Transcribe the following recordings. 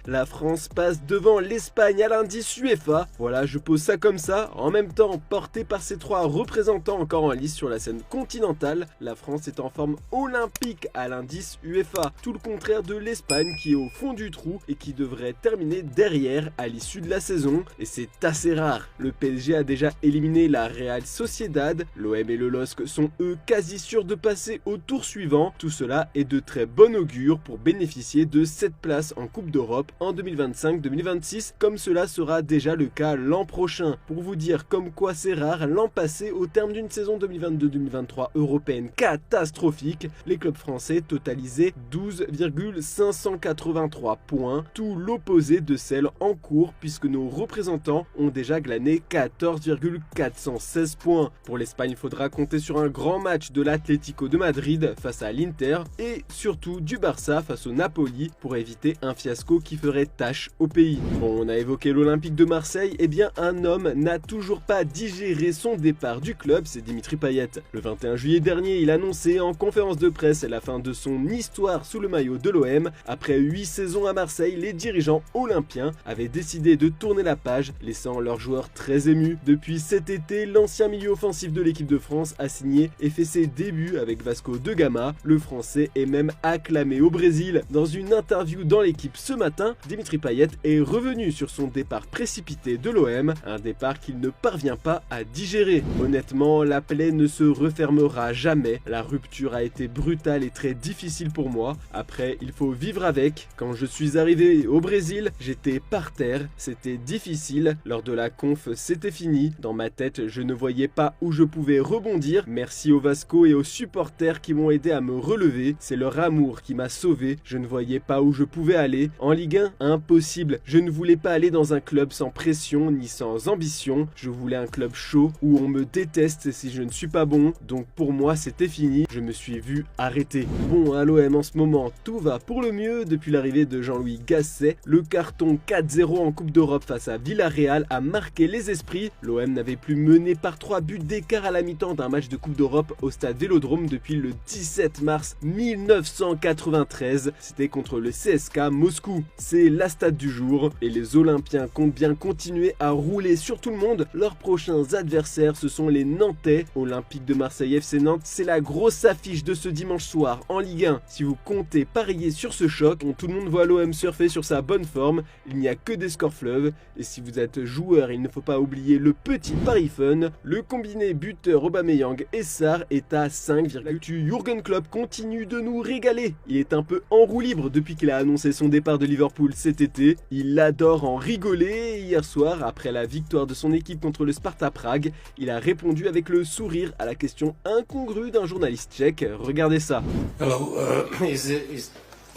La France passe devant l'Espagne à l'indice UEFA. Voilà, je pose ça comme ça. En même temps, porté par ces trois représentants encore en lice sur la scène continentale, la France est en forme olympique à l'indice UEFA. Tout le contraire de l'Espagne qui est au fond du trou et qui devrait terminer derrière à l'issue de la saison. Et c'est assez rare. Le PSG a déjà éliminé la Real Sociedad. L'OM et le LOSC sont eux quasi sûrs de passer au tour suivant. Tout cela est de très bon augure pour bénéficier de cette place en Coupe d'Europe en 2025-2026, comme cela sera déjà le cas l'an prochain. Pour vous dire comme quoi c'est rare, l'an passé, au terme d'une saison 2022-2023 européenne catastrophique, les clubs français totalisaient 12,583 points, tout l'opposé de celle en cours, puisque nos représentants ont déjà glané 14,416 points. Pour l'Espagne, il faudra compter sur un grand match de l'Atlético de Madrid face à l'Inter et surtout du Barça face au Napoli pour éviter un fiasco qui ferait tâche au pays. Bon, on a évoqué l'Olympique de Marseille, et bien un homme n'a toujours pas digéré son départ du club, c'est Dimitri Payet. Le 21 juillet dernier, il annonçait en conférence de presse la fin de son histoire sous le maillot de l'OM. Après 8 saisons à Marseille, les dirigeants olympiens avaient décidé de tourner la page, laissant leurs joueurs très émus. Depuis cet été, l'ancien milieu offensif de l'équipe de France a signé et fait ses débuts avec Vasco da Gama. Le français est même acclamé au Brésil. Dans une interview dans l'équipe ce matin, Dimitri Payet est revenu sur son départ précipité de l'OM, un départ qu'il ne parvient pas à digérer. Honnêtement, la plaie ne se refermera jamais, la rupture a été brutale et très difficile pour moi. Après, il faut vivre avec. Quand je suis arrivé au Brésil, j'étais par terre, c'était difficile. Lors de la conf, c'était fini. Dans ma tête, je ne voyais pas où je pouvais rebondir. Merci aux Vasco et aux supporters qui m'ont aidé à me relever. C'est leur amour qui m'a sauvé. Je ne voyais pas où je pouvais aller. En Ligue 1, impossible. Je ne voulais pas aller dans un club sans pression ni sans ambition. Je voulais un club chaud où on me déteste si je ne suis pas bon. Donc pour moi, c'était fini. Je me suis vu arrêter. Bon, à l'OM en ce moment, tout va pour le mieux. Depuis l'arrivée de Jean-Louis Gasset, le carton 4-0 en Coupe d'Europe face à Villarreal a marqué les esprits. L'OM n'avait plus mené par 3 buts d'écart à la mi-temps d'un match de Coupe d'Europe au stade Vélodrome depuis le 17 mars 1993. C'était contre le CSKA Moscou. C'est la stat du jour et les Olympiens comptent bien continuer à rouler sur tout le monde. Leurs prochains adversaires, ce sont les Nantais. Olympique de Marseille FC Nantes, c'est la grosse affiche de ce dimanche soir en Ligue 1. Si vous comptez parier sur ce choc, tout le monde voit l'OM surfer sur sa bonne forme. Il n'y a que des scores fleuves. Et si vous êtes joueur, il ne faut pas oublier le petit pari fun. Le combiné buteur Aubameyang et Sarr est à 5, Jürgen Klopp continue de nous régaler. Il est un peu en roue libre depuis qu'il a annoncé son départ de Liverpool cet été. Il adore en rigoler. Hier soir, après la victoire de son équipe contre le Sparta Prague, il a répondu avec le sourire à la question incongrue d'un journaliste tchèque. Regardez ça. Hello,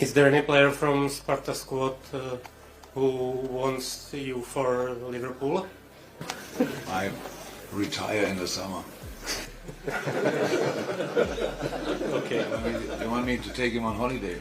is there any player from Sparta squad who wants you for Liverpool? I retire in the summer. Okay. You want me to take him on holiday?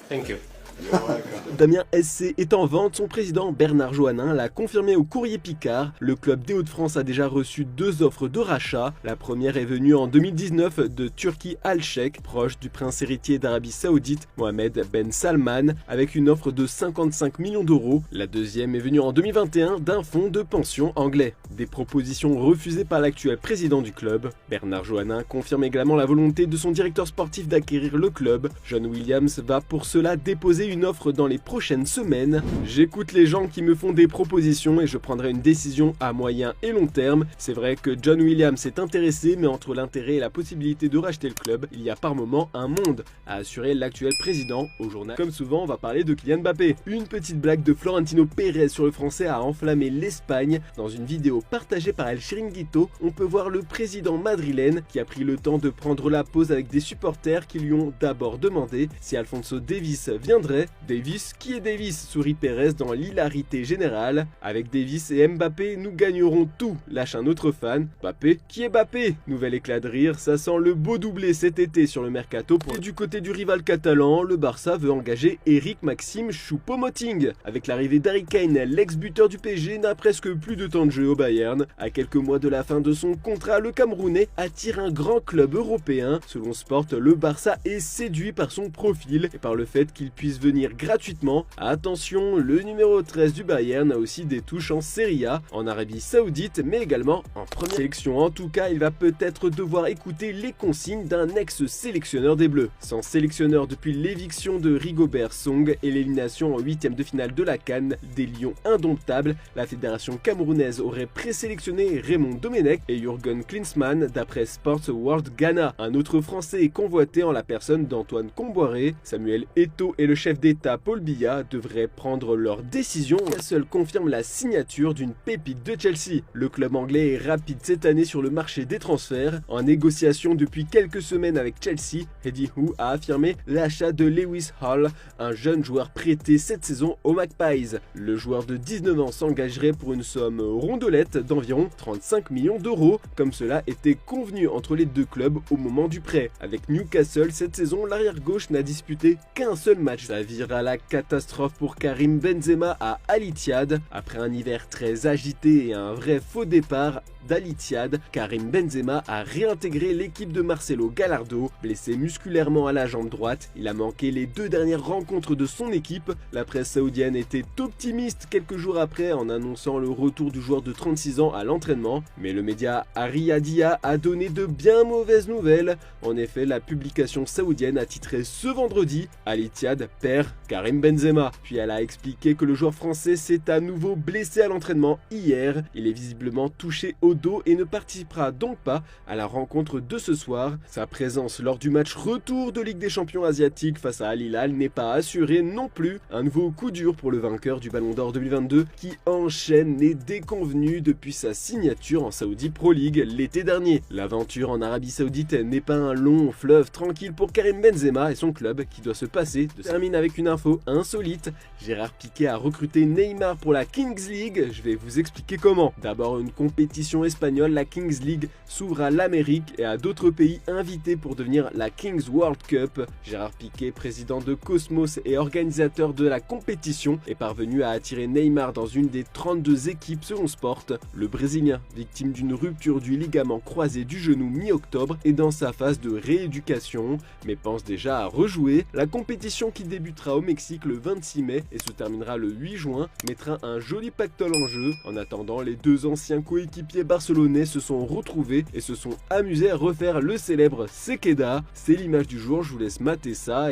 Thank you. You're welcome. Damien SC est en vente, son président Bernard Joannin l'a confirmé au Courrier Picard. Le club des Hauts-de-France a déjà reçu 2 offres de rachat. La première est venue en 2019 de Turki Al-Sheikh, proche du prince héritier d'Arabie Saoudite, Mohamed Ben Salman, avec une offre de 55 millions d'euros. La deuxième est venue en 2021 d'un fonds de pension anglais. Des propositions refusées par l'actuel président du club. Bernard Joannin confirme également la volonté de son directeur sportif d'acquérir le club. John Williams va pour cela déposer une offre dans les prochaines semaines. J'écoute les gens qui me font des propositions et je prendrai une décision à moyen et long terme. C'est vrai que John Williams est intéressé, mais entre l'intérêt et la possibilité de racheter le club, il y a par moment un monde, a assuré l'actuel président au journal. Comme souvent, on va parler de Kylian Mbappé. Une petite blague de Florentino Pérez sur le français a enflammé l'Espagne. Dans une vidéo partagée par El Chiringuito, on peut voir le président madrilène qui a pris le temps de prendre la pause avec des supporters qui lui ont d'abord demandé si Alphonso Davies viendrait vrai. Davis, qui est Davis, sourit Pérez dans l'hilarité générale. Avec Davis et Mbappé, nous gagnerons tout, lâche un autre fan. Mbappé, qui est Mbappé? Nouvel éclat de rire, ça sent le beau doublé cet été sur le mercato. Et du côté du rival catalan, le Barça veut engager Eric Maxime Choupo-Moting. Avec l'arrivée d'Harry Kane, l'ex-buteur du PSG n'a presque plus de temps de jeu au Bayern. À quelques mois de la fin de son contrat, le Camerounais attire un grand club européen. Selon Sport, le Barça est séduit par son profil et par le fait qu'il puisse venir gratuitement. Attention, le numéro 13 du Bayern a aussi des touches en Serie A, en Arabie Saoudite, mais également en première sélection. En tout cas, il va peut-être devoir écouter les consignes d'un ex-sélectionneur des Bleus. Sans sélectionneur depuis l'éviction de Rigobert Song et l'élimination en 8e de finale de la CAN des Lions indomptables, la fédération camerounaise aurait présélectionné Raymond Domenech et Jürgen Klinsmann d'après Sports World Ghana. Un autre Français est convoité en la personne d'Antoine Comboiré. Samuel Eto'o et le chef d'État Paul Biya devraient prendre leur décision. Newcastle confirme la signature d'une pépite de Chelsea. Le club anglais est rapide cette année sur le marché des transferts. En négociation depuis quelques semaines avec Chelsea, Eddie Howe a affirmé l'achat de Lewis Hall, un jeune joueur prêté cette saison aux Magpies. Le joueur de 19 ans s'engagerait pour une somme rondelette d'environ 35 millions d'euros, comme cela était convenu entre les deux clubs au moment du prêt. Avec Newcastle, cette saison, l'arrière-gauche n'a disputé qu'un seul match. Ça vire à la catastrophe pour Karim Benzema à Al Ittihad. Après un hiver très agité et un vrai faux départ d'Al Ittihad, Karim Benzema a réintégré l'équipe de Marcelo Gallardo. Blessé musculairement à la jambe droite, il a manqué les 2 dernières rencontres de son équipe. La presse saoudienne était optimiste quelques jours après en annonçant le retour du joueur de 36 ans à l'entraînement, mais le média Ariadia a donné de bien mauvaises nouvelles. En effet, la publication saoudienne a titré ce vendredi « Al Ittihad perd Karim Benzema ». Puis elle a expliqué que le joueur français s'est à nouveau blessé à l'entraînement hier. Il est visiblement touché au dos et ne participera donc pas à la rencontre de ce soir. Sa présence lors du match retour de Ligue des Champions asiatique face à Al Hilal n'est pas assurée non plus. Un nouveau coup dur pour le vainqueur du Ballon d'Or 2022 qui enchaîne les déconvenus depuis sa signature en Saudi Pro League l'été dernier. L'aventure en Arabie Saoudite n'est pas un long fleuve tranquille pour Karim Benzema et son club qui doit se passer de... Termine avec une info insolite. Gérard Piqué a recruté Neymar pour la Kings League. Je vais vous expliquer comment. D'abord, une compétition espagnole, la Kings League, s'ouvre à l'Amérique et à d'autres pays invités pour devenir la Kings World Cup. Gérard Piqué, président de Cosmos et organisateur de la compétition, est parvenu à attirer Neymar dans une des 32 équipes selon Sport. Le Brésilien, victime d'une rupture du ligament croisé du genou mi-octobre, est dans sa phase de rééducation, mais pense déjà à rejouer. La compétition qui débutera au Mexique le 26 mai et se terminera le 8 juin mettra un joli pactole en jeu. En attendant, les 2 anciens coéquipiers barcelonais se sont retrouvés et se sont amusés à refaire le célèbre Sekeda. C'est l'image du jour, je vous laisse mater ça.